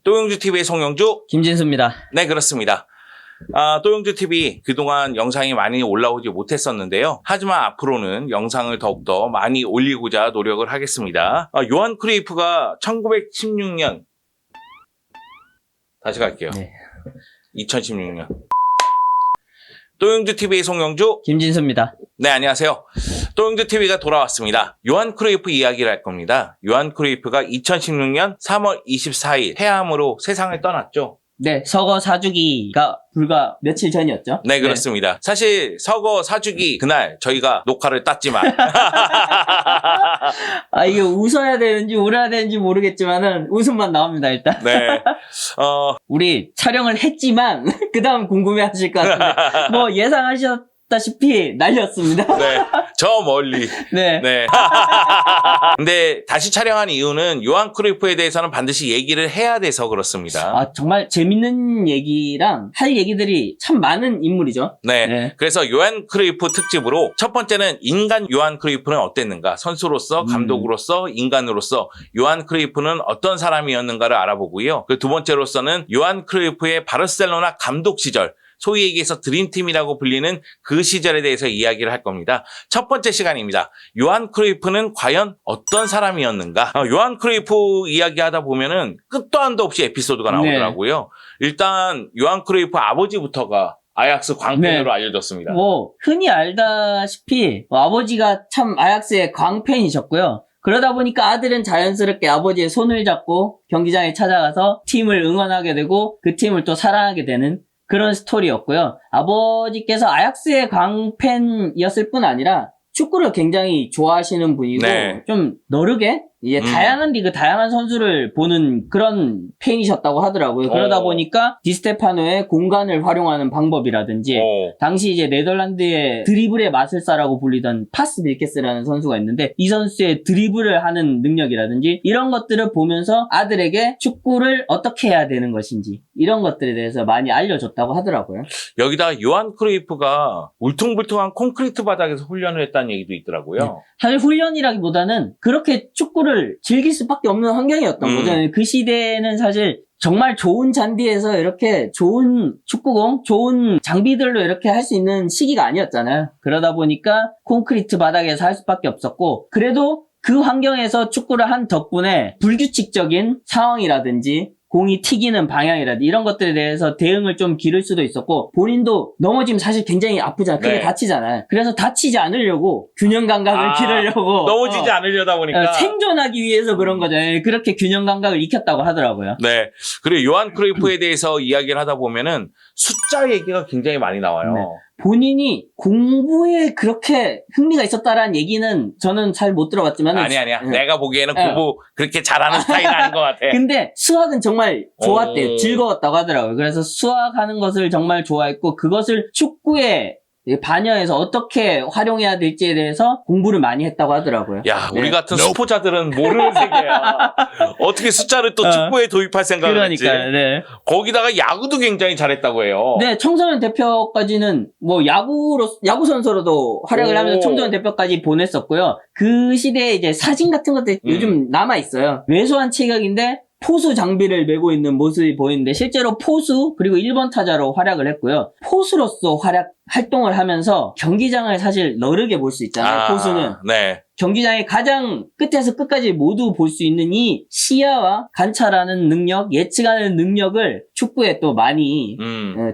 또용주TV의 송영주, 김진수입니다. 네, 그렇습니다. 또용주TV 그동안 영상이 많이 올라오지 못했었는데요. 하지만 앞으로는 영상을 더욱더 많이 올리고자 노력을 하겠습니다. 요한 크루이프가 1916년, 다시 갈게요. 네. 2016년. 또용주TV의 송영주, 김진수입니다. 네, 안녕하세요. 또용주TV가 돌아왔습니다. 요한 크루이프 이야기를 할 겁니다. 요한 크루이프가 2016년 3월 24일 폐암으로 세상을 떠났죠. 네, 서거 4주기가 불과 며칠 전이었죠? 네, 그렇습니다. 사실 서거 4주기 그날 저희가 녹화를 땄지만 이게 웃어야 되는지 울어야 되는지 모르겠지만은 웃음만 나옵니다, 일단. 네. 우리 촬영을 했지만 그 다음 궁금해하실 것 같은데 뭐 예상하셨다시피 날렸습니다. 네. 저 멀리. 네. 네. 근데 다시 촬영한 이유는 요한 크루이프에 대해서는 반드시 얘기를 해야 돼서 그렇습니다. 정말 재밌는 얘기랑 할 얘기들이 참 많은 인물이죠. 네. 네. 그래서 요한 크루이프 특집으로 첫 번째는 인간 요한 크루이프는 어땠는가? 선수로서, 감독으로서, 인간으로서 요한 크루이프는 어떤 사람이었는가를 알아보고요. 그 두 번째로서는 요한 크루이프의 바르셀로나 감독 시절, 소위 얘기해서 드림팀이라고 불리는 그 시절에 대해서 이야기를 할 겁니다. 첫 번째 시간입니다. 요한 크루이프는 과연 어떤 사람이었는가? 요한 크루이프 이야기하다 보면은 끝도 한도 없이 에피소드가 나오더라고요. 일단 요한 크루이프 아버지부터가 아약스 광팬으로 알려졌습니다. 뭐 흔히 알다시피 아버지가 참 아약스의 광팬이셨고요. 그러다 보니까 아들은 자연스럽게 아버지의 손을 잡고 경기장에 찾아가서 팀을 응원하게 되고 그 팀을 또 사랑하게 되는 그런 스토리였고요. 아버지께서 아약스의 광팬이었을 뿐 아니라 축구를 굉장히 좋아하시는 분이고 네. 좀 너르게 다양한 리그, 다양한 선수를 보는 그런 팬이셨다고 하더라고요. 그러다 보니까 디스테파노의 공간을 활용하는 방법이라든지 당시 이제 네덜란드의 드리블의 마술사라고 불리던 파스 빌케스라는 선수가 있는데 이 선수의 드리블을 하는 능력이라든지 이런 것들을 보면서 아들에게 축구를 어떻게 해야 되는 것인지 이런 것들에 대해서 많이 알려줬다고 하더라고요. 여기다 요한 크루이프가 울퉁불퉁한 콘크리트 바닥에서 훈련을 했다는 얘기도 있더라고요. 네. 사실 훈련이라기보다는 그렇게 축구를 즐길 수밖에 없는 환경이었던 거죠. 그 시대에는 사실 정말 좋은 잔디에서 이렇게 좋은 축구공, 좋은 장비들로 이렇게 할 수 있는 시기가 아니었잖아요. 그러다 보니까 콘크리트 바닥에서 할 수밖에 없었고 그래도 그 환경에서 축구를 한 덕분에 불규칙적인 상황이라든지 공이 튀기는 방향이라든지 이런 것들에 대해서 대응을 좀 기를 수도 있었고 본인도 넘어지면 사실 굉장히 아프잖아요. 크게 다치잖아요. 그래서 다치지 않으려고 균형 감각을 기르려고 넘어지지 않으려다 보니까 생존하기 위해서 그런 거죠. 그렇게 균형 감각을 익혔다고 하더라고요. 네. 그리고 요한 크루이프에 대해서 이야기를 하다 보면은 숫자 얘기가 굉장히 많이 나와요. 네. 본인이 공부에 그렇게 흥미가 있었다라는 얘기는 저는 잘 못 들어봤지만 아니야. 내가 보기에는 공부 그렇게 잘하는 스타일은 아닌 것 같아. 근데 수학은 정말 좋았대요. 즐거웠다고 하더라고요. 그래서 수학하는 것을 정말 좋아했고 그것을 축구에 반영해서 어떻게 활용해야 될지에 대해서 공부를 많이 했다고 하더라고요. 야, 우리 같은 수포자들은 모르는 세계야. 어떻게 숫자를 또 축구에 도입할 생각을 했지? 그러니까요. 네. 거기다가 야구도 굉장히 잘했다고 해요. 네, 청소년 대표까지는 뭐 야구 선수로도 활약을 하면서 청소년 대표까지 보냈었고요. 그 시대에 이제 사진 같은 것들 요즘 남아 있어요. 왜소한 체격인데 포수 장비를 메고 있는 모습이 보이는데 실제로 포수 그리고 1번 타자로 활약을 했고요. 포수로서 활동을 하면서 경기장을 사실 너르게 볼 수 있잖아요. 포수는. 네. 경기장의 가장 끝에서 끝까지 모두 볼 수 있는 이 시야와 관찰하는 능력, 예측하는 능력을 축구에 또 많이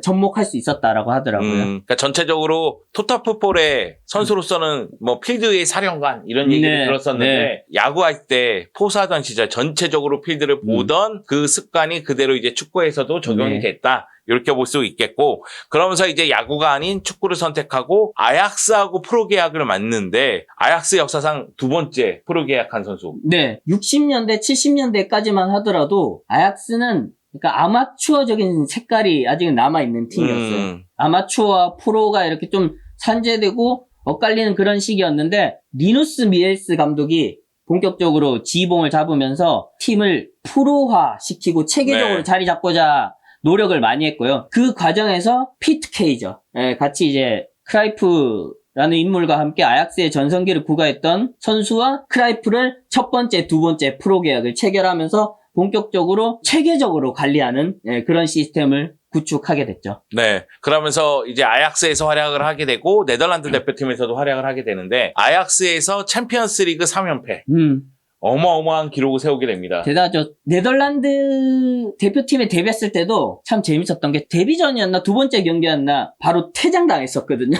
접목할 수 있었다라고 하더라고요. 그러니까 전체적으로 토탈풋볼의 선수로서는 뭐 필드의 사령관 이런 얘기를 들었었는데 야구할 때 포수하던 시절 전체적으로 필드를 보던 그 습관이 그대로 이제 축구에서도 적용이 됐다. 이렇게 볼 수 있겠고 그러면서 이제 야구가 아닌 축구를 선택하고 아약스하고 프로계약을 맺는데 아약스 역사상 두 번째 프로계약한 선수. 네. 60년대, 70년대까지만 하더라도 아약스는 그러니까 아마추어적인 색깔이 아직 남아있는 팀이었어요. 아마추어와 프로가 이렇게 좀 산재되고 엇갈리는 그런 시기였는데 리누스 미엘스 감독이 본격적으로 지휘봉을 잡으면서 팀을 프로화시키고 체계적으로 자리 잡고자 노력을 많이 했고요. 그 과정에서 피트 케이저, 같이 이제 크라이프라는 인물과 함께 아약스의 전성기를 구가했던 선수와 크라이프를 첫 번째, 두 번째 프로 계약을 체결하면서 본격적으로 체계적으로 관리하는 그런 시스템을 구축하게 됐죠. 네. 그러면서 이제 아약스에서 활약을 하게 되고 네덜란드 대표팀에서도 활약을 하게 되는데 아약스에서 챔피언스 리그 3연패. 어마어마한 기록을 세우게 됩니다. 대단하죠. 네덜란드 대표팀에 데뷔했을 때도 참 재밌었던 게 데뷔전이었나 두 번째 경기였나 바로 퇴장당했었거든요.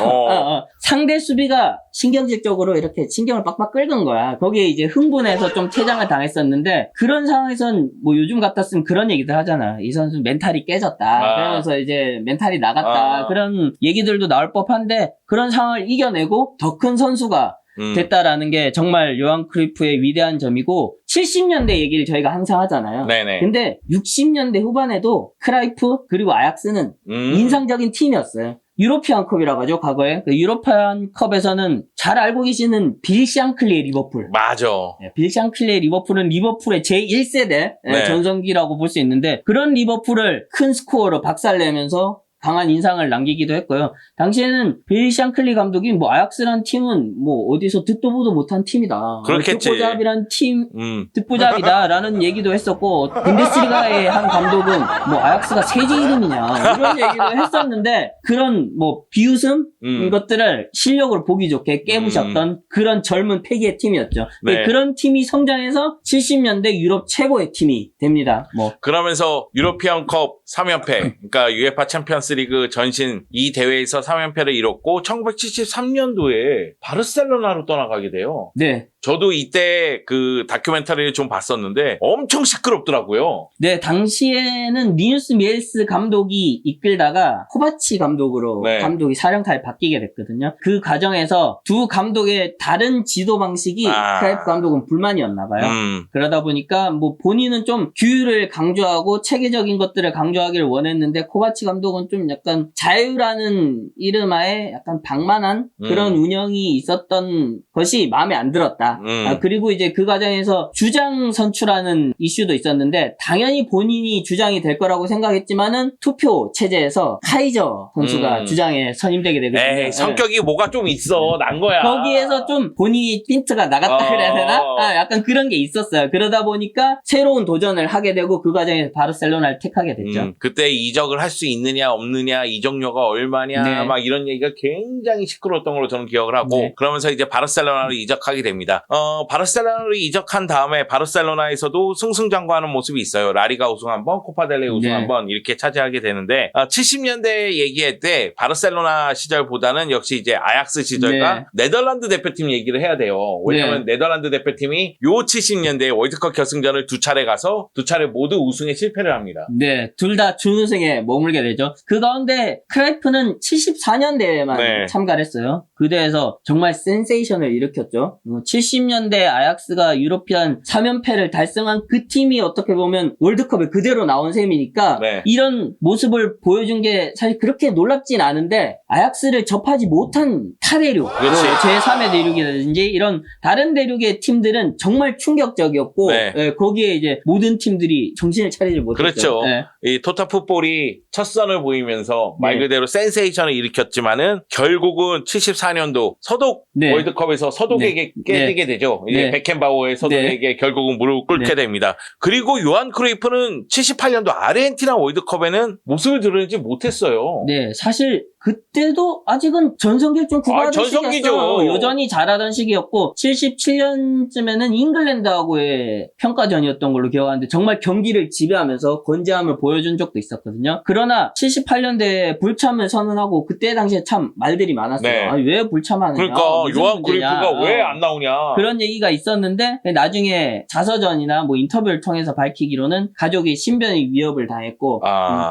상대 수비가 신경질적으로 이렇게 신경을 빡빡 긁은 거야. 거기에 이제 흥분해서 좀 퇴장을 당했었는데 그런 상황에선 뭐 요즘 같았으면 그런 얘기들 하잖아. 이 선수 멘탈이 깨졌다. 그러면서 이제 멘탈이 나갔다. 그런 얘기들도 나올 법한데 그런 상황을 이겨내고 더 큰 선수가 됐다라는 게 정말 요한 크루이프의 위대한 점이고 70년대 얘기를 저희가 항상 하잖아요. 네네. 근데 60년대 후반에도 크라이프 그리고 아약스는 인상적인 팀이었어요. 유로피안 컵이라고 하죠, 과거에. 그 유로피안 컵에서는 잘 알고 계시는 빌 샹클리의 리버풀. 맞아. 빌 샹클리의 리버풀은 리버풀의 제1세대 전성기라고 볼 수 있는데 그런 리버풀을 큰 스코어로 박살내면서 강한 인상을 남기기도 했고요. 당시에는 빌 샹클리 감독이 뭐 아약스란 팀은 뭐 어디서 듣도 보도 못한 팀이다. 그렇겠지. 듣보잡이란 팀, 듣보잡이다라는 얘기도 했었고 분데스리가의 한 감독은 뭐 아약스가 세제 이름이냐 이런 얘기도 했었는데 그런 뭐 비웃음 것들을 실력으로 보기 좋게 깨부셨던 그런 젊은 패기의 팀이었죠. 네. 그런 팀이 성장해서 70년대 유럽 최고의 팀이 됩니다. 뭐 그러면서 유로피언 컵 3연패, 그러니까 UEFA 챔피언스 리그 전신 이 대회에서 3연패를 이뤘고 1973년도에 바르셀로나로 떠나가게 돼요. 네. 저도 이때 그 다큐멘터리를 좀 봤었는데 엄청 시끄럽더라고요. 네, 당시에는 리누스 미엘스 감독이 이끌다가 코바치 감독으로 감독이 사령탑에 바뀌게 됐거든요. 그 과정에서 두 감독의 다른 지도 방식이 크라이프 감독은 불만이었나 봐요. 그러다 보니까 뭐 본인은 좀 규율을 강조하고 체계적인 것들을 강조하기를 원했는데 코바치 감독은 좀 약간 자유라는 이름하에 약간 방만한 그런 운영이 있었던 것이 마음에 안 들었다. 그리고 이제 그 과정에서 주장 선출하는 이슈도 있었는데 당연히 본인이 주장이 될 거라고 생각했지만은 투표 체제에서 카이저 선수가 주장에 선임되게 되거든요. 에이, 성격이 뭐가 좀 있어. 난 거야. 거기에서 좀 본인이 핀트가 나갔다 그래야 되나? 약간 그런 게 있었어요. 그러다 보니까 새로운 도전을 하게 되고 그 과정에서 바르셀로나를 택하게 됐죠. 그때 이적을 할 수 있느냐 없느냐 이적료가 얼마냐 막 이런 얘기가 굉장히 시끄러웠던 걸로 저는 기억을 하고 그러면서 이제 바르셀로나로 이적하게 됩니다. 바르셀로나로 이적한 다음에 바르셀로나에서도 승승장구하는 모습이 있어요. 라리가 우승 한번, 코파델레 우승 한번 이렇게 차지하게 되는데 70년대 얘기할 때 바르셀로나 시절보다는 역시 이제 아약스 시절과 네덜란드 대표팀 얘기를 해야 돼요. 왜냐하면 네덜란드 대표팀이 요 70년대 월드컵 결승전을 두 차례 가서 두 차례 모두 우승에 실패를 합니다. 네, 둘 다 준우승에 머물게 되죠. 그 가운데 크라이프는 74년대에만 참가를 했어요. 그 대회에서 정말 센세이션을 일으켰죠. 70년대 아약스가 유로피안 3연패를 달성한 그 팀이 어떻게 보면 월드컵에 그대로 나온 셈이니까 이런 모습을 보여준 게 사실 그렇게 놀랍진 않은데 아약스를 접하지 못한 타 대륙, 제3의 대륙이라든지 이런 다른 대륙의 팀들은 정말 충격적이었고 거기에 이제 모든 팀들이 정신을 차리지 못했죠. 그렇죠. 이 토탈 풋볼이 첫 선을 보이면서 말 그대로 센세이션을 일으켰지만은 결국은 74년도 서독 월드컵에서 서독에게 깨지게 되죠. 이제 베켄바우어의 서독에게 결국은 무릎 꿇게 됩니다. 그리고 요한 크루이프는 78년도 아르헨티나 월드컵에는 모습을 드러내지 못했어요. 네, 사실 그때도 아직은 전성기를 좀 구가하던 시기였어요. 여전히 잘하던 시기였고 77년쯤에는 잉글랜드하고의 평가전이었던 걸로 기억하는데 정말 경기를 지배하면서 건재함을 보여준 적도 있었거든요. 그러나 78년대에 불참을 선언하고 그때 당시에 참 말들이 많았어요. 아니, 왜 불참하느냐. 그러니까 요한 크루이프가 왜 안 나오냐. 그런 얘기가 있었는데 나중에 자서전이나 뭐 인터뷰를 통해서 밝히기로는 가족이 신변의 위협을 당했고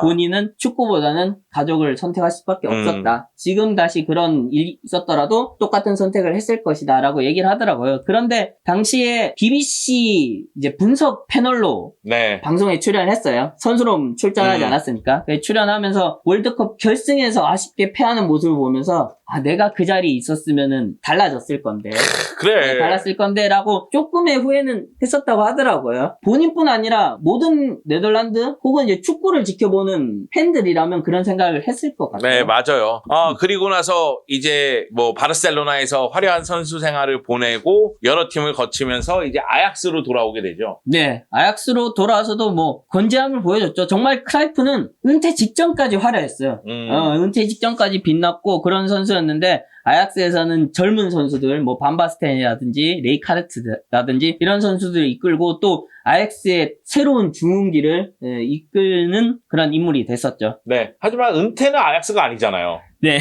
본인은 축구보다는 가족을 선택할 수밖에 없었다. 지금 다시 그런 일이 있었더라도 똑같은 선택을 했을 것이다 라고 얘기를 하더라고요. 그런데 당시에 BBC 이제 분석 패널로 방송에 출연했어요. 선수로 출전하지 않았으니까. 출연하면서 월드컵 결승에서 아쉽게 패하는 모습을 보면서 내가 그 자리에 있었으면은 달라졌을 건데. 그래. 달랐을 건데라고 조금의 후회는 했었다고 하더라고요. 본인뿐 아니라 모든 네덜란드 혹은 이제 축구를 지켜보는 팬들이라면 그런 생각을 했을 것 같아요. 네, 맞아요. 그리고 나서 이제 뭐 바르셀로나에서 화려한 선수 생활을 보내고 여러 팀을 거치면서 이제 아약스로 돌아오게 되죠. 네, 아약스로 돌아와서도 뭐 건재함을 보여줬죠. 정말 크라이프는 은퇴 직전까지 화려했어요. 은퇴 직전까지 빛났고 그런 선수였는데 아약스에서는 젊은 선수들, 뭐 반바스텐이라든지 레이카르트라든지 이런 선수들을 이끌고 또 아약스의 새로운 중흥기를 이끄는 그런 인물이 됐었죠. 네. 하지만 은퇴는 아약스가 아니잖아요. 네.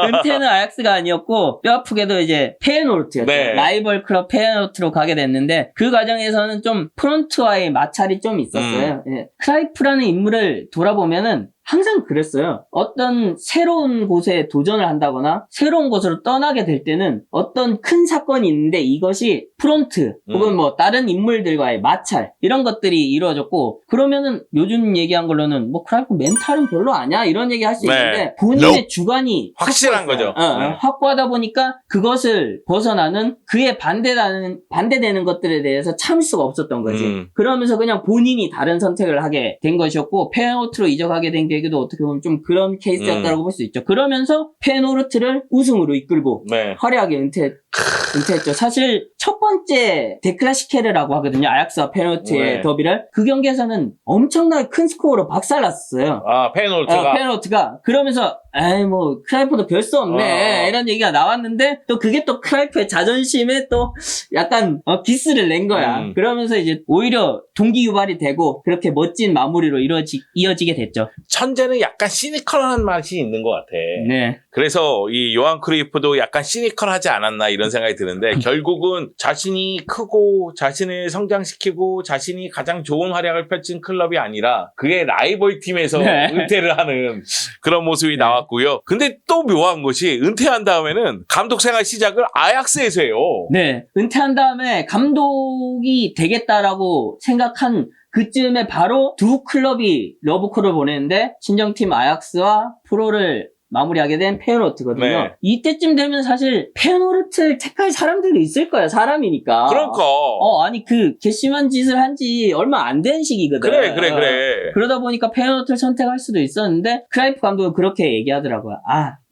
은퇴는 아약스가 아니었고 뼈아프게도 이제 페예노르트였죠. 네. 라이벌 클럽 페예노르트로 가게 됐는데 그 과정에서는 좀 프론트와의 마찰이 좀 있었어요. 예. 크라이프라는 인물을 돌아보면은 항상 그랬어요. 어떤 새로운 곳에 도전을 한다거나 새로운 곳으로 떠나게 될 때는 어떤 큰 사건이 있는데 이것이 프론트 혹은 뭐 다른 인물들과의 마찰 이런 것들이 이루어졌고 그러면은 요즘 얘기한 걸로는 뭐 크라이프 멘탈은 별로 아니야 이런 얘기 할 수 네. 있는데 본인의 주관이 확실한 확고했어요. 거죠. 네. 확고하다 보니까 그것을 벗어나는 그에 반대되는 것들에 대해서 참을 수가 없었던 거지. 그러면서 그냥 본인이 다른 선택을 하게 된 것이었고 페노르트로 이적하게 된 계기도 어떻게 보면 좀 그런 케이스였다고 볼 수 있죠. 그러면서 페노르트를 우승으로 이끌고 네. 화려하게 은퇴했죠. 사실 첫 번째 데클라시케르라고 하거든요. 아약스와 페노르트의 네. 더비를. 그 경기에서는 엄청나게 큰 스코어로 박살났어요. 페노르트가. 페노르트가. 그러면서 에이 뭐 크라이프도 별 수 없네 이런 얘기가 나왔는데 또 그게 또 크라이프의 자존심에 또 약간 기스를 낸 거야. 그러면서 이제 오히려 동기 유발이 되고 그렇게 멋진 마무리로 이어지게 됐죠. 천재는 약간 시니컬한 맛이 있는 것 같아. 네. 그래서 이 요한 크루이프도 약간 시니컬하지 않았나 이런 생각이 드는데 결국은 자신이 크고 자신을 성장시키고 자신이 가장 좋은 활약을 펼친 클럽이 아니라 그의 라이벌 팀에서 네. 은퇴를 하는 그런 모습이 나왔고요. 근데 또 묘한 것이 은퇴한 다음에는 감독 생활 시작을 아약스에서 해요. 네. 은퇴한 다음에 감독이 되겠다라고 생각한 그쯤에 바로 두 클럽이 러브콜을 보냈는데 친정팀 아약스와 프로를 마무리하게 된 페노르트거든요. 네. 이때쯤 되면 사실 페노르트를 택할 사람들도 있을 거야. 사람이니까. 그러니까. 아니 그 괘씸한 짓을 한 지 얼마 안 된 시기거든. 그래. 그러다 보니까 페노르트를 선택할 수도 있었는데 크라이프 감독은 그렇게 얘기하더라고요.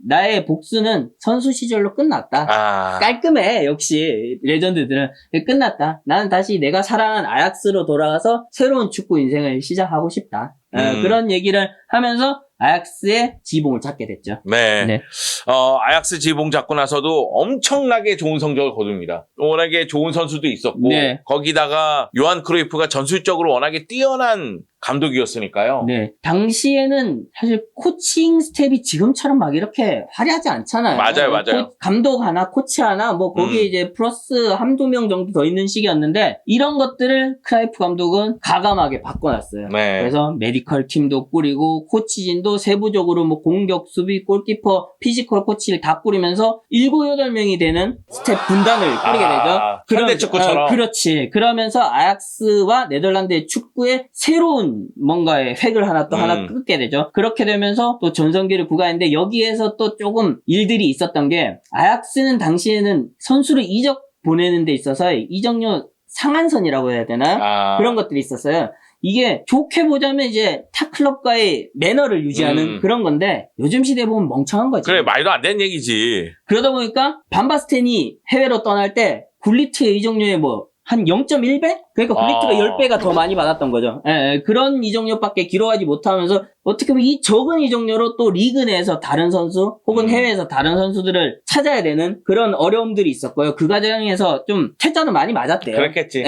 나의 복수는 선수 시절로 끝났다. 깔끔해. 역시 레전드들은 끝났다. 나는 다시 내가 사랑한 아약스로 돌아가서 새로운 축구 인생을 시작하고 싶다. 그런 얘기를 하면서 아약스의 지붕을 잡게 됐죠. 네. 아약스 지붕 잡고 나서도 엄청나게 좋은 성적을 거둡니다. 워낙에 좋은 선수도 있었고 네. 거기다가 요한 크루이프가 전술적으로 워낙에 뛰어난 감독이었으니까요. 네. 당시에는 사실 코칭 스텝이 지금처럼 막 이렇게 화려하지 않잖아요. 맞아요. 감독 하나, 코치 하나, 뭐 거기에 이제 플러스 한두 명 정도 더 있는 시기였는데 이런 것들을 크라이프 감독은 가감하게 바꿔놨어요. 네. 그래서 메디컬 팀도 꾸리고 코치진도 세부적으로 뭐 공격, 수비, 골키퍼, 피지컬 코치를 다 꾸리면서 7, 8명이 되는 스텝 분단을 꾸리게 되죠. 현대 축구처럼. 그렇지. 그러면서 아약스와 네덜란드의 축구의 새로운 뭔가의 획을 하나 끊게 되죠. 그렇게 되면서 또 전성기를 구가했는데 여기에서 또 조금 일들이 있었던 게 아약스는 당시에는 선수를 이적 보내는 데 있어서 이적료 상한선이라고 해야 되나? 그런 것들이 있었어요. 이게 좋게 보자면 이제 타 클럽과의 매너를 유지하는 그런 건데 요즘 시대에 보면 멍청한 거지. 그래, 말도 안 되는 얘기지. 그러다 보니까 반바스텐이 해외로 떠날 때 굴리트의 이적료에 한 0.1배? 그러니까 굴리트가 10배가 더 많이 받았던 거죠. 그런 이적료밖에 기록하지 못하면서 어떻게 보면 이 적은 이적료로 또 리그 내에서 다른 선수 혹은 해외에서 다른 선수들을 찾아야 되는 그런 어려움들이 있었고요. 그 과정에서 좀 퇴짜도 많이 맞았대요. 그렇겠지.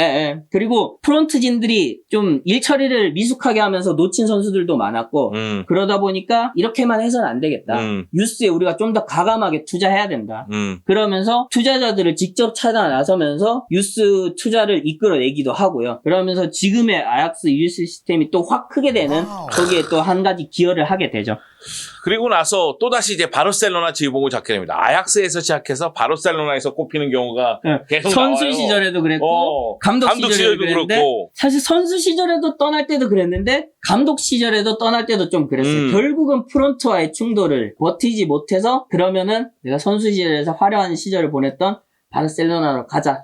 그리고 프론트진들이 좀 일 처리를 미숙하게 하면서 놓친 선수들도 많았고 그러다 보니까 이렇게만 해서는 안 되겠다. 유스에 우리가 좀 더 가감하게 투자해야 된다. 그러면서 투자자들을 직접 찾아 나서면서 유스 투자를 이끌어내기도 하고요. 그러면서 지금의 아약스 유지 시스템이 또 확 크게 되는 거기에 또 한 가지 기여를 하게 되죠. 그리고 나서 또다시 이제 바르셀로나 지휘봉을 잡게 됩니다. 아약스에서 시작해서 바르셀로나에서 꼽히는 경우가 계속 선수 나와요. 시절에도 그랬고 감독 시절에도 그랬는데 그렇고. 사실 선수 시절에도 떠날 때도 그랬는데 감독 시절에도 떠날 때도 좀 그랬어요. 결국은 프론트와의 충돌을 버티지 못해서 그러면은 내가 선수 시절에서 화려한 시절을 보냈던 바르셀로나로 가자.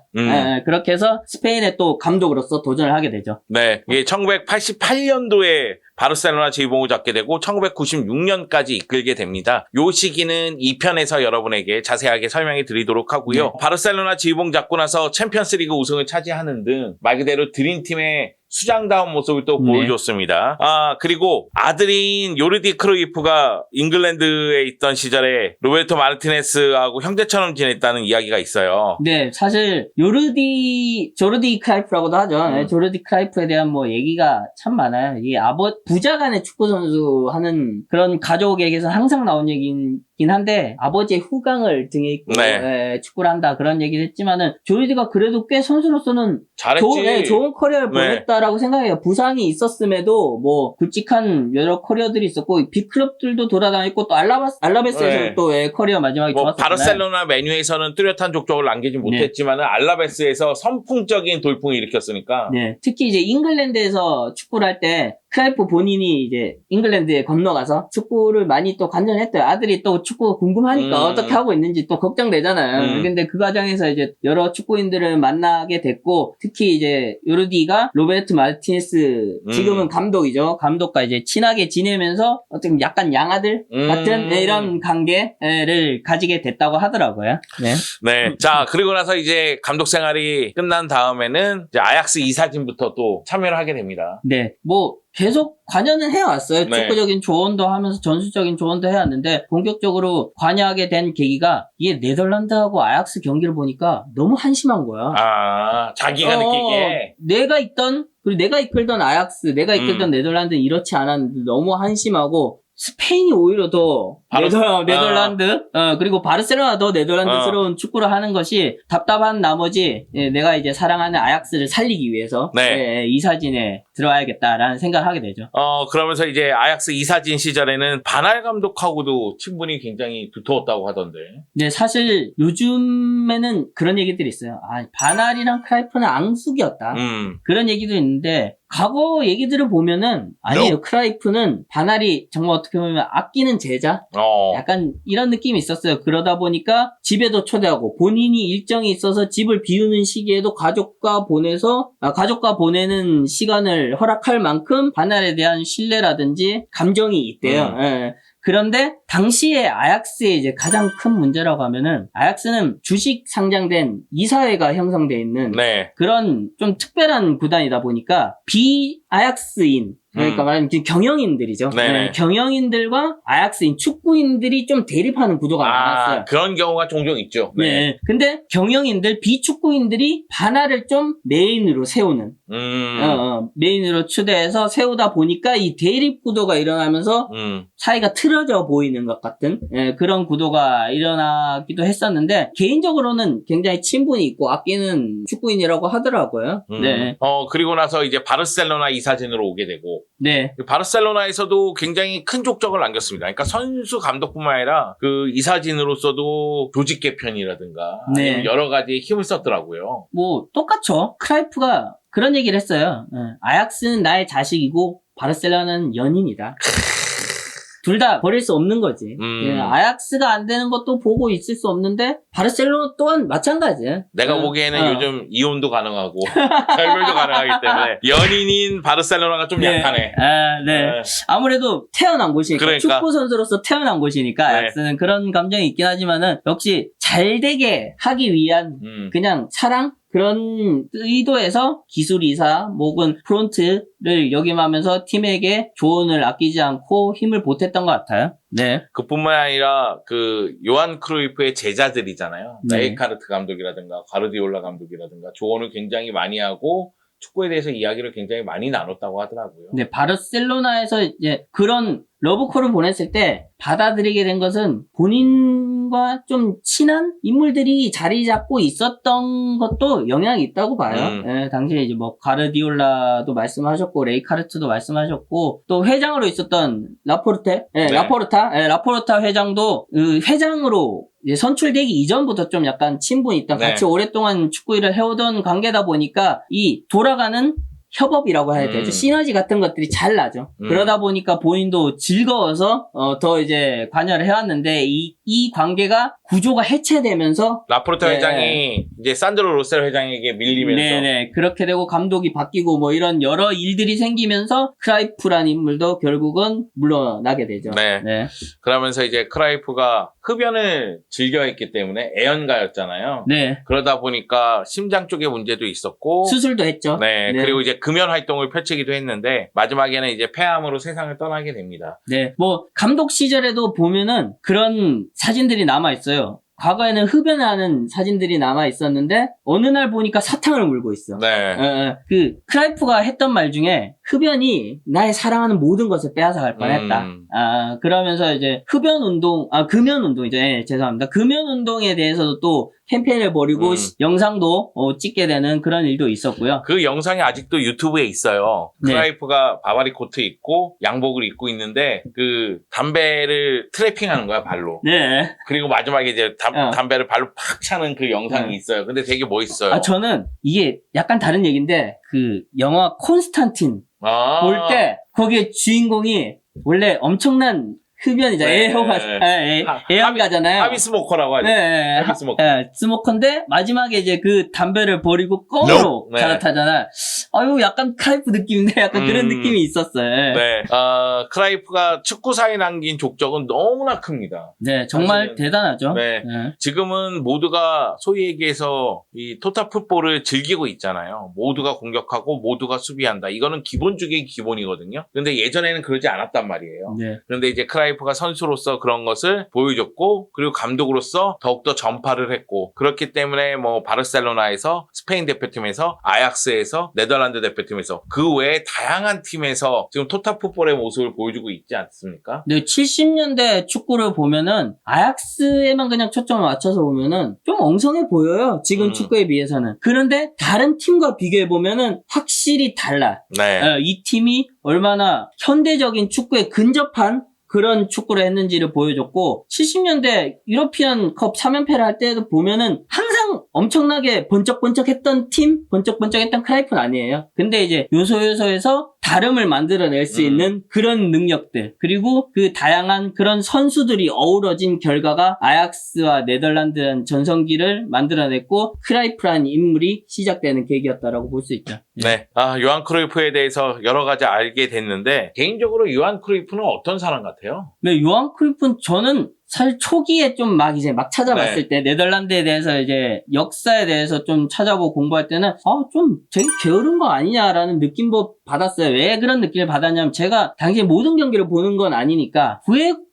그렇게 해서 스페인의 또 감독으로서 도전을 하게 되죠. 네, 이게 1988년도에 바르셀로나 지휘봉을 잡게 되고 1996년까지 이끌게 됩니다. 요 시기는 2편에서 여러분에게 자세하게 설명해 드리도록 하고요. 네. 바르셀로나 지휘봉 잡고 나서 챔피언스리그 우승을 차지하는 등 말 그대로 드림팀의 수장다운 모습을 또 네. 보여줬습니다. 그리고 아들인 요르디 크루이프가 잉글랜드에 있던 시절에 로베르토 마르티네스하고 형제처럼 지냈다는 이야기가 있어요. 네, 사실 조르디 크라이프라고도 하죠. 네, 조르디 크라이프에 대한 뭐 얘기가 참 많아요. 이게 부자간의 축구 선수 하는 그런 가족에게서 항상 나온 얘기긴 한데 아버지의 후광을 등에 입고 축구를 한다 그런 얘기를 했지만은 조르디가 그래도 꽤 선수로서는 잘했지. 좋은 커리어를 보냈다라고 생각해요. 부상이 있었음에도 뭐 굵직한 여러 커리어들이 있었고 빅클럽들도 돌아다녔고 또 알라베스에서 또 커리어 마지막에 뭐 좋았었잖아요. 바르셀로나 메뉴에서는 뚜렷한 족적을 남기지 못했지만은 알라베스에서 선풍적인 돌풍을 일으켰으니까. 네, 특히 이제 잉글랜드에서 축구를 할 때 크라이프 본인이 이제 잉글랜드에 건너가서 축구를 많이 또 관전했대요. 아들이 또 축구가 궁금하니까 어떻게 하고 있는지 또 걱정되잖아요. 근데 그 과정에서 이제 여러 축구인들을 만나게 됐고, 특히 이제 요르디가 로베르트 마르티네스, 지금은 감독이죠. 감독과 이제 친하게 지내면서 어떻게 약간 양아들 같은 이런 관계를 가지게 됐다고 하더라고요. 네. 네. 자, 그리고 나서 이제 감독 생활이 끝난 다음에는 이제 아약스 이사진부터 또 참여를 하게 됩니다. 네. 뭐, 계속 관여는 해왔어요. 네. 축구적인 조언도 하면서 전술적인 조언도 해왔는데 본격적으로 관여하게 된 계기가 이게 네덜란드하고 아약스 경기를 보니까 너무 한심한 거야. 자기가 느끼기에. 그리고 내가 이끌던 아약스, 내가 이끌던 네덜란드는 이렇지 않았는데 너무 한심하고 스페인이 오히려 더 네덜란드, 그리고 바르셀로나도 네덜란드스러운 축구를 하는 것이 답답한 나머지, 내가 이제 사랑하는 아약스를 살리기 위해서, 이사진에 들어와야겠다라는 생각을 하게 되죠. 그러면서 이제 아약스 이사진 시절에는 바날 감독하고도 친분이 굉장히 두터웠다고 하던데. 네, 사실 요즘에는 그런 얘기들이 있어요. 바날이랑 크라이프는 앙숙이었다. 그런 얘기도 있는데, 과거 얘기들을 보면은 아니에요. 크라이프는 바날이 정말 어떻게 보면 아끼는 제자? 약간 이런 느낌이 있었어요. 그러다 보니까 집에도 초대하고 본인이 일정이 있어서 집을 비우는 시기에도 가족과 보내는 시간을 허락할 만큼 바날에 대한 신뢰라든지 감정이 있대요. 그런데 당시에 아약스의 이제 가장 큰 문제라고 하면은 아약스는 주식 상장된 이사회가 형성되어 있는 그런 좀 특별한 구단이다 보니까 비아약스인 그러니까 말하면 경영인들이죠. 경영인들과 아약스인 축구인들이 좀 대립하는 구도가 많았어요. 그런 경우가 종종 있죠. 네. 근데 경영인들, 비축구인들이 바날을 좀 메인으로 세우는, 메인으로 추대해서 세우다 보니까 이 대립 구도가 일어나면서 사이가 틀어져 보이는 것 같은 그런 구도가 일어나기도 했었는데 개인적으로는 굉장히 친분이 있고 아끼는 축구인이라고 하더라고요. 네. 그리고 나서 이제 바르셀로나 이사진으로 오게 되고. 네. 바르셀로나에서도 굉장히 큰 족적을 남겼습니다. 그러니까 선수 감독뿐만 아니라 그 이사진으로서도 조직 개편이라든가 아니면 여러 가지 힘을 썼더라고요. 뭐 똑같죠. 크라이프가 그런 얘기를 했어요. 아약스는 나의 자식이고 바르셀로나는 연인이다. 둘 다 버릴 수 없는 거지. 아약스가 안 되는 것도 보고 있을 수 없는데 바르셀로나 또한 마찬가지야. 내가 보기에는 요즘 이혼도 가능하고 결별도 가능하기 때문에 연인인 바르셀로나가 좀 약하네. 아무래도 태어난 곳이니까 그러니까. 축구 선수로서 태어난 곳이니까 아약스는 그런 감정이 있긴 하지만은 역시 잘 되게 하기 위한 그냥 사랑 그런 의도에서 기술 이사 혹은 프론트를 역임하면서 팀에게 조언을 아끼지 않고 힘을 보탰던 것 같아요. 네. 그뿐만 아니라 그 요한 크루이프의 제자들이잖아요. 라이카르트 감독이라든가 가르디올라 감독이라든가 조언을 굉장히 많이 하고 축구에 대해서 이야기를 굉장히 많이 나눴다고 하더라고요. 네, 바르셀로나에서 이제 그런 러브콜을 보냈을 때 받아들이게 된 것은 본인 크라이프와 좀 친한 인물들이 자리 잡고 있었던 것도 영향이 있다고 봐요. 예, 당시에 이제 뭐 가르디올라도 말씀하셨고 레이카르트도 말씀하셨고 또 회장으로 있었던 라포르테, 예, 네. 라포르타 회장도 그 회장으로 이제 선출되기 이전부터 좀 약간 친분이 있던 네. 같이 오랫동안 축구 일을 해오던 관계다 보니까 이 돌아가는 협업이라고 해야 되죠. 시너지 같은 것들이 잘 나죠. 그러다 보니까 본인도 즐거워서 더 이제 관여를 해왔는데 이 관계가 구조가 해체되면서 라포르타 예. 회장이 이제 산드로 로셀 회장에게 밀리면서 네네 그렇게 되고 감독이 바뀌고 뭐 이런 여러 일들이 생기면서 크라이프란 인물도 결국은 물러나게 되죠. 네. 그러면서 이제 크라이프가 흡연을 즐겨했기 때문에 애연가였잖아요. 네. 그러다 보니까 심장 쪽에 문제도 있었고 수술도 했죠. 네, 그리고 이제 금연 활동을 펼치기도 했는데 마지막에는 이제 폐암으로 세상을 떠나게 됩니다. 네. 뭐 감독 시절에도 보면은 그런 사진들이 남아 있어요. 과거에는 흡연하는 사진들이 남아 있었는데 어느 날 보니까 사탕을 물고 있어. 네. 그 크라이프가 했던 말 중에 흡연이 나의 사랑하는 모든 것을 빼앗아갈 뻔했다. 그러면서 이제 금연 운동이죠. 예, 죄송합니다. 금연 운동에 대해서도 또 캠페인을 벌이고 영상도 찍게 되는 그런 일도 있었고요. 그 영상이 아직도 유튜브에 있어요. 네. 크라이프가 바바리 코트 입고 양복을 입고 있는데 그 담배를 트래핑하는 거야 발로. 네. 그리고 마지막에 이제 담배를 발로 팍 차는 그 영상이 있어요. 근데 되게 멋있어요. 저는 이게 약간 다른 얘기인데 그 영화 콘스탄틴 볼 때 거기에 주인공이 원래 엄청난 흡연이잖아요. 애호가잖아요. 하비스모커라고 하죠. 네, 하비스모커. 스모커인데 마지막에 이제 그 담배를 버리고 껌으로 네. 갈아타잖아. 아유, 약간 크라이프 느낌인데 약간 그런 느낌이 있었어요. 네. 크라이프가 축구사에 남긴 족적은 너무나 큽니다. 네, 정말 사실은, 대단하죠. 네. 지금은 모두가 소위 얘기해서 이 토탈 풋볼을 즐기고 있잖아요. 모두가 공격하고 모두가 수비한다. 이거는 기본 중에 기본이거든요. 근데 예전에는 그러지 않았단 말이에요. 네. 그런데 이제 크라이프가 선수로서 그런 것을 보여줬고 그리고 감독으로서 더욱더 전파를 했고 그렇기 때문에 뭐 바르셀로나에서 스페인 대표팀에서 아약스에서 네덜란드 대표팀에서 그 외에 다양한 팀에서 지금 토탈 풋볼의 모습을 보여주고 있지 않습니까? 네, 70년대 축구를 보면은 아약스에만 그냥 초점을 맞춰서 보면은 좀 엉성해 보여요. 지금 축구에 비해서는. 그런데 다른 팀과 비교해 보면은 확실히 달라. 네. 이 팀이 얼마나 현대적인 축구에 근접한 그런 축구를 했는지를 보여줬고 70년대 유러피안 컵 3연패를 할 때도 보면은 항상 엄청나게 번쩍번쩍했던 팀, 번쩍번쩍했던 크라이프는 아니에요. 근데 이제 요소요소에서 다름을 만들어낼 수 있는 그런 능력들 그리고 그 다양한 그런 선수들이 어우러진 결과가 아약스와 네덜란드라는 전성기를 만들어냈고 크라이프라는 인물이 시작되는 계기였다라고 볼 수 있죠. 네. 요한 크루이프에 대해서 여러 가지 알게 됐는데 개인적으로 요한 크루이프는 어떤 사람 같아요? 네, 요한 크루이프는 저는 사실 초기에 좀 막 찾아봤을 때 네덜란드에 대해서 이제 역사에 대해서 좀 찾아보고 공부할 때는 좀 되게 게으른 거 아니냐라는 느낌도 받았어요. 왜 그런 느낌을 받았냐면 제가 당시에 모든 경기를 보는 건 아니니까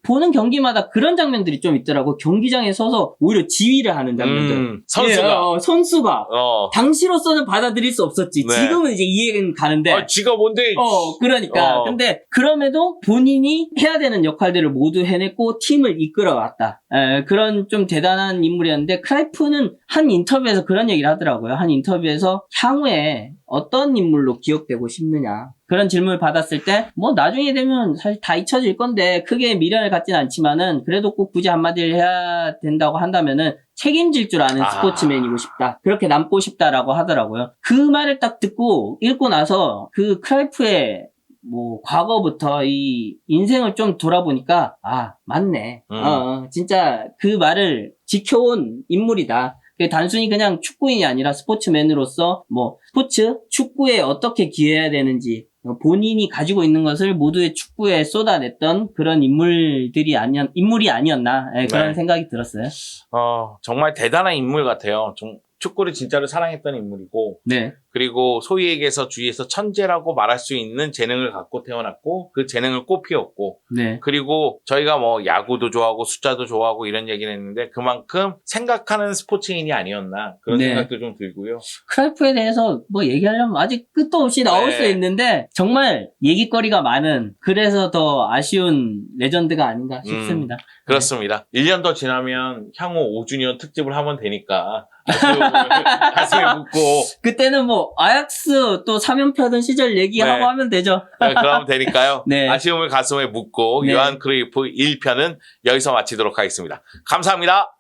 보는 경기마다 그런 장면들이 좀 있더라고. 경기장에 서서 오히려 지휘를 하는 장면들. 선수가. 선수가. 당시로서는 받아들일 수 없었지. 네. 지금은 이제 이해는 가는데. 지가 뭔데? 그러니까. 근데 그럼에도 본인이 해야 되는 역할들을 모두 해냈고 팀을 이끌어왔다. 그런 좀 대단한 인물이었는데 크라이프는 한 인터뷰에서 그런 얘기를 하더라고요. 한 인터뷰에서 향후에 어떤 인물로 기억되고 싶느냐. 그런 질문을 받았을 때, 뭐, 나중에 되면 사실 다 잊혀질 건데, 크게 미련을 갖진 않지만은, 그래도 꼭 굳이 한마디를 해야 된다고 한다면은, 책임질 줄 아는 스포츠맨이고 싶다. 그렇게 남고 싶다라고 하더라고요. 그 말을 딱 듣고, 읽고 나서, 그 크라이프의 뭐, 과거부터 이 인생을 좀 돌아보니까, 맞네. 진짜 그 말을 지켜온 인물이다. 단순히 그냥 축구인이 아니라 스포츠맨으로서 뭐 스포츠, 축구에 어떻게 기여해야 되는지 본인이 가지고 있는 것을 모두의 축구에 쏟아냈던 그런 인물이 아니었나 그런 생각이 들었어요. 정말 대단한 인물 같아요. 축구를 진짜로 사랑했던 인물이고 네. 그리고 소위 얘기해서 주위에서 천재라고 말할 수 있는 재능을 갖고 태어났고 그 재능을 꽃피웠고 네. 그리고 저희가 뭐 야구도 좋아하고 숫자도 좋아하고 이런 얘기를 했는데 그만큼 생각하는 스포츠인이 아니었나 그런 네. 생각도 좀 들고요. 크라이프에 대해서 뭐 얘기하려면 아직 끝도 없이 나올 네. 수 있는데 정말 얘기거리가 많은 그래서 더 아쉬운 레전드가 아닌가 싶습니다. 그렇습니다. 1년 더 지나면 향후 5주년 특집을 하면 되니까 가슴에 묻고 그때는 뭐 아약스 또 3연패 하던 시절 얘기하고 네. 하면 되죠. 그러면 되니까요. 네. 아쉬움을 가슴에 묻고 네. 요한 크루이프 1편은 여기서 마치도록 하겠습니다. 감사합니다.